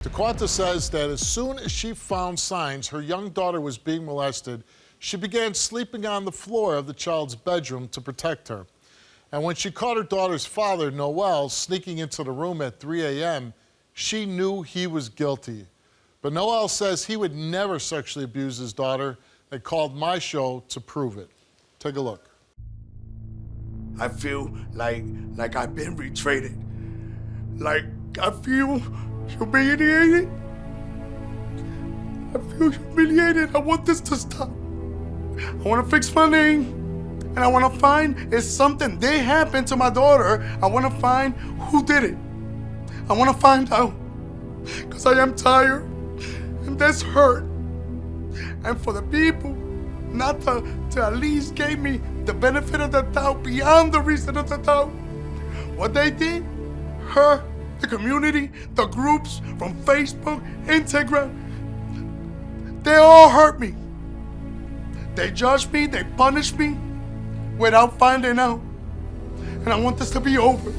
Taquanta says that as soon as she found signs her young daughter was being molested, she began sleeping on the floor of the child's bedroom to protect her. And when she caught her daughter's father, Noel, sneaking into the room at 3 a.m., she knew he was guilty. But Noel says he would never sexually abuse his daughter and called my show to prove it. Take a look. I feel like I've been betrayed. Like I feel humiliated. I feel humiliated. I want this to stop. I want to fix my name. And I want to find if something did happen to my daughter. I want to find who did it. I want to find out. Because I am tired. And that's hurt. And for the people not to at least give me the benefit of the doubt beyond the reason of the doubt. What they did, her, the community, the groups from Facebook, Instagram, they all hurt me. They judged me, they punished me without finding out. And I want this to be over.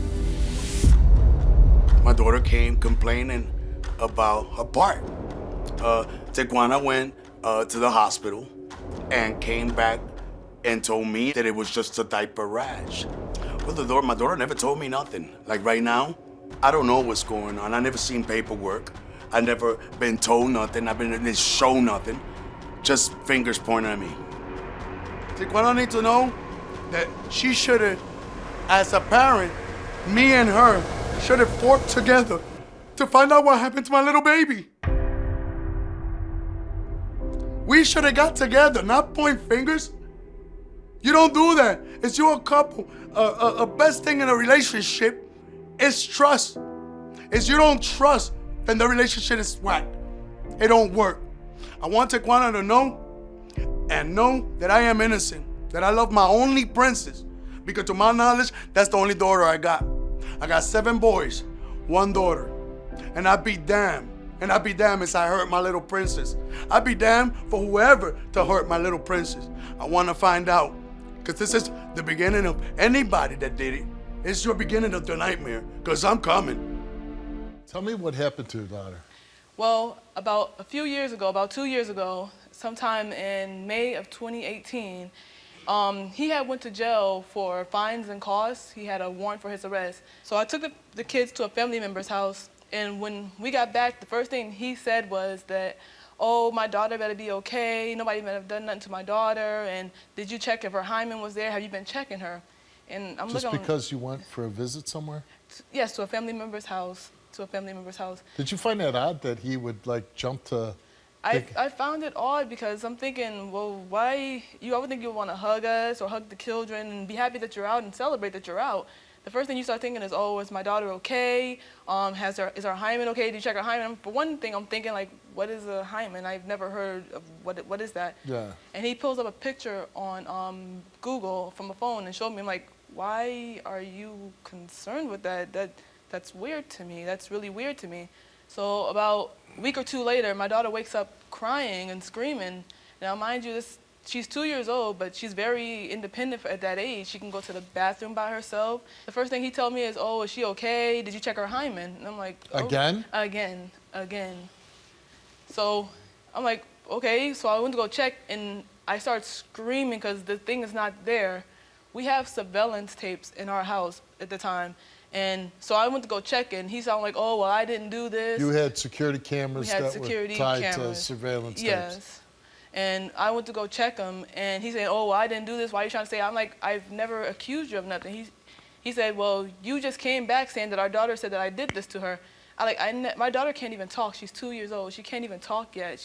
My daughter came complaining about her part. Taquanta went to the hospital and came back and told me that it was just a diaper rash. Well, my daughter never told me nothing. Like right now, I don't know what's going on. I never seen paperwork. I never been told nothing. I've been shown nothing. Just fingers pointing at me. Taquanta need to know that she should have, as a parent, me and her should have fought together to find out what happened to my little baby. We should have got together, not point fingers. You don't do that. It's you a couple. A best thing in a relationship is trust. If you don't trust, then the relationship is whack. It don't work. I want Taquanta to know and know that I am innocent, that I love my only princess. Because to my knowledge, that's the only daughter I got. I got 7 boys, 1 daughter. And I'd be damned. And I'd be damned if I hurt my little princess. I'd be damned for whoever to hurt my little princess. I want to find out. Because this is the beginning of anybody that did it. It's your beginning of the nightmare. Because I'm coming. Tell me what happened to your daughter. Well, about 2 years ago, sometime in May of 2018, he had went to jail for fines and costs. He had a warrant for his arrest. So I took the kids to a family member's house. And when we got back, the first thing he said was that, oh, my daughter better be okay. Nobody better have done nothing to my daughter. And did you check if her hymen was there? Have you been checking her? And I'm just because you went for a visit somewhere? Yes, to a family member's house. Did you find that odd that he would like jump to? I found it odd because I'm thinking, well, I would think you would want to hug us or hug the children and be happy that you're out and celebrate that you're out. The first thing you start thinking is, oh, is my daughter okay? Is her hymen okay? Did you check her hymen? For one thing, I'm thinking, like, what is a hymen? I've never heard of what is that? Yeah. And he pulls up a picture on Google from a phone and showed me. I'm like, why are you concerned with that? That's weird to me. That's really weird to me. So about a week or 2 later, my daughter wakes up crying and screaming. Now, mind you, she's 2 years old, but she's very independent at that age. She can go to the bathroom by herself. The first thing he told me is, oh, is she okay? Did you check her hymen? And I'm like, oh. Again? Again. So I'm like, okay. So I went to go check, and I started screaming because the thing is not there. We have surveillance tapes in our house at the time. And so I went to go check, and he sounded like, oh, well, I didn't do this. You had security cameras that were tied to surveillance tapes. Yes. And I went to go check him, and he said, oh, well, I didn't do this. Why are you trying to say? I'm like, I've never accused you of nothing. He said, well, you just came back saying that our daughter said that I did this to her. My daughter can't even talk. She's 2 years old. She can't even talk yet.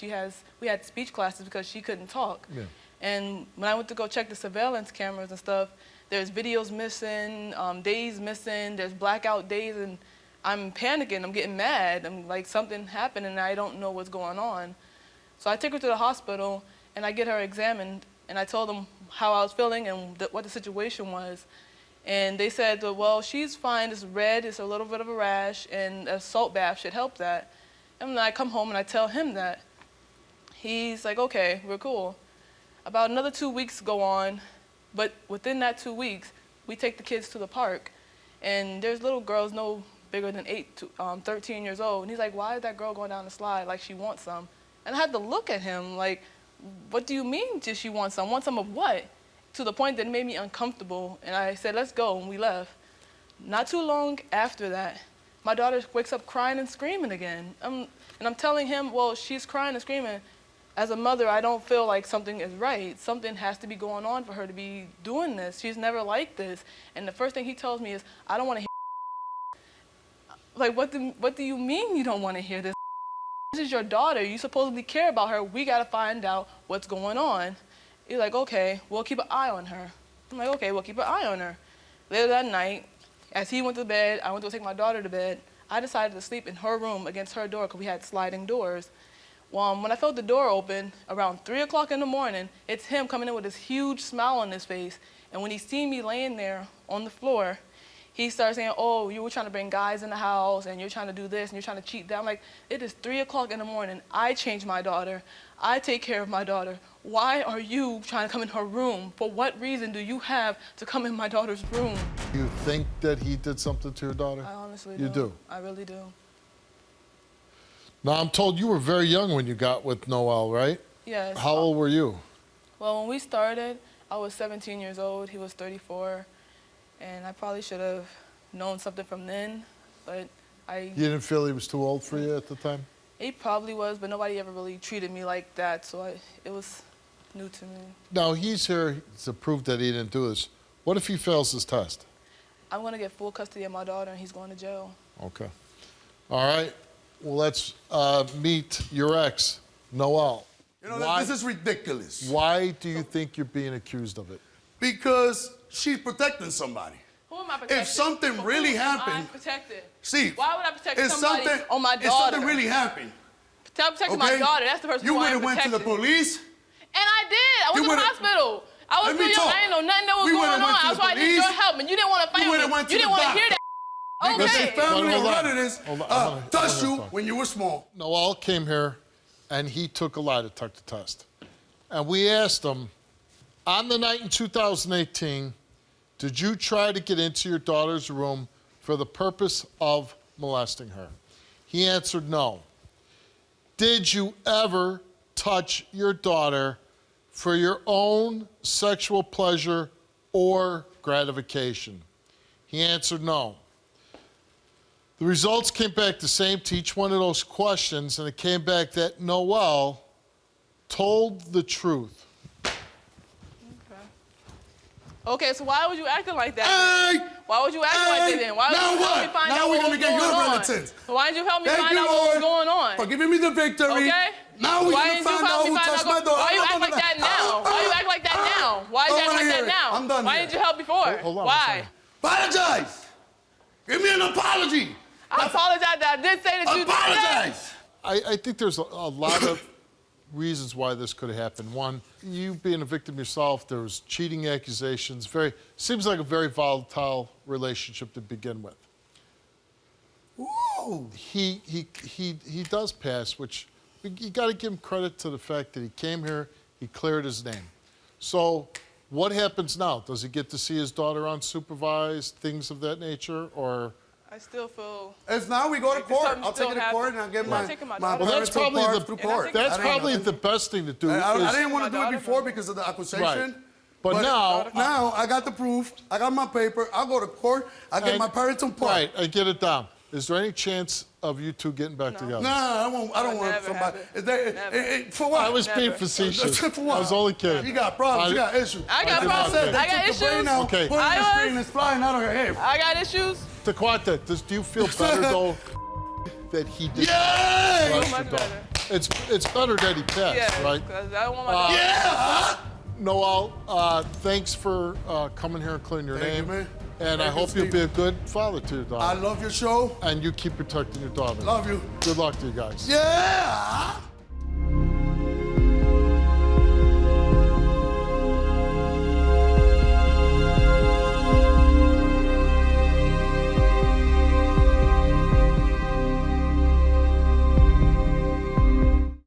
We had speech classes because she couldn't talk. Yeah. And when I went to go check the surveillance cameras and stuff, there's videos missing, days missing, there's blackout days, and I'm panicking. I'm getting mad. I'm like, something happened, and I don't know what's going on. So I took her to the hospital, and I get her examined, and I told them how I was feeling and what the situation was. And they said, well, she's fine. It's red. It's a little bit of a rash, and a salt bath should help that. And then I come home, and I tell him that. He's like, okay, we're cool. About another 2 weeks go on, but within that 2 weeks, we take the kids to the park, and there's little girls, no bigger than 13 years old. And he's like, why is that girl going down the slide like she wants some? And I had to look at him like, what do you mean does she want some? Want some of what? To the point that it made me uncomfortable. And I said, let's go, and we left. Not too long after that, my daughter wakes up crying and screaming again. And I'm telling him, well, she's crying and screaming. As a mother, I don't feel like something is right. Something has to be going on for her to be doing this. She's never like this. And the first thing he tells me is, I don't want to hear like, what do you mean you don't want to hear this? This is your daughter. You supposedly care about her. We got to find out what's going on. He's like, okay, we'll keep an eye on her. I'm like, okay, we'll keep an eye on her. Later that night, as he went to bed, I went to take my daughter to bed. I decided to sleep in her room against her door because we had sliding doors. When I felt the door open, around 3 o'clock in the morning, it's him coming in with this huge smile on his face. And when he seen me laying there on the floor, he started saying, oh, you were trying to bring guys in the house, and you're trying to do this, and you're trying to cheat that. I'm like, it is 3 o'clock in the morning. I changed my daughter. I take care of my daughter. Why are you trying to come in her room? For what reason do you have to come in my daughter's room? You think that he did something to your daughter? I honestly do. You do? I really do. Now, I'm told you were very young when you got with Noel, right? Yes. How old were you? Well, when we started, I was 17 years old. He was 34. And I probably should have known something from then, but You didn't feel he was too old for you at the time? He probably was, but nobody ever really treated me like that, so it was new to me. Now, he's here to prove that he didn't do this. What if he fails his test? I'm going to get full custody of my daughter, and he's going to jail. Okay. All right. Well, let's meet your ex, Noel. You know, this is ridiculous. Why do you think you're being accused of it? Because she's protecting somebody. Who am I protecting? If something really happened, I'm protected. See, why would I protect somebody on my daughter? If something really happened, I'm protecting my daughter. That's the person who I'm protecting. You would have went to the police. And I did. I went to the hospital. I was still young. I didn't know nothing that was going on. That's why I needed your help, and you didn't want to fight me. You didn't want to hear that. Because Okay. they family and relatives touched you when you were small. Noel came here, and he took a lie detector test. And we asked him, on the night in 2018, did you try to get into your daughter's room for the purpose of molesting her? He answered no. Did you ever touch your daughter for your own sexual pleasure or gratification? He answered no. The results came back the same to each one of those questions, and it came back that Noel told the truth. Okay, so why was you acting like that? Hey! Why was you acting like that then? Why now did you help me find out what was going on? So why did you help me find out what was going on? For giving me the victory. Okay? Now we can find out who touched my daughter. Why you act like that now? Why you act like that now? Why you act like that now? I'm done. Why didn't you help before? Hold on. Why? Apologize. Give me an apology. I apologize that I did say that you did that. Apologize. I think there's a lot of reasons why this could have happened. One, you being a victim yourself, there was cheating accusations. Seems like a very volatile relationship to begin with. Ooh. He does pass, which you got to give him credit to the fact that he came here, he cleared his name. So what happens now? Does he get to see his daughter unsupervised, things of that nature, or? I still feel. As now we go to court. I'll take it to court and I'll get my Well, that's probably the best thing to do. I didn't want to do it before because of the accusation. Right. But now I got the proof. I got my paper. I'll go to court. I'll get my parents on point. Right, I get it down. Is there any chance of you two getting back together? No, I don't want somebody. For what? I was being facetious. For what? I was only kidding. You got problems. You got issues. I got problems. I got issues. Okay. Put it on the screen, it's flying out of her head. I got issues. Taquanta, do you feel better though that he did? Yeah! So much better. It's better that he passed, Yeah, right? because I don't want my daughter. Yeah! Noel, thanks for coming here and clearing your name. You, man. And I hope you'll be a good father to your daughter. I love your show. And you keep protecting your daughter. Love you. Good luck to you guys. Yeah!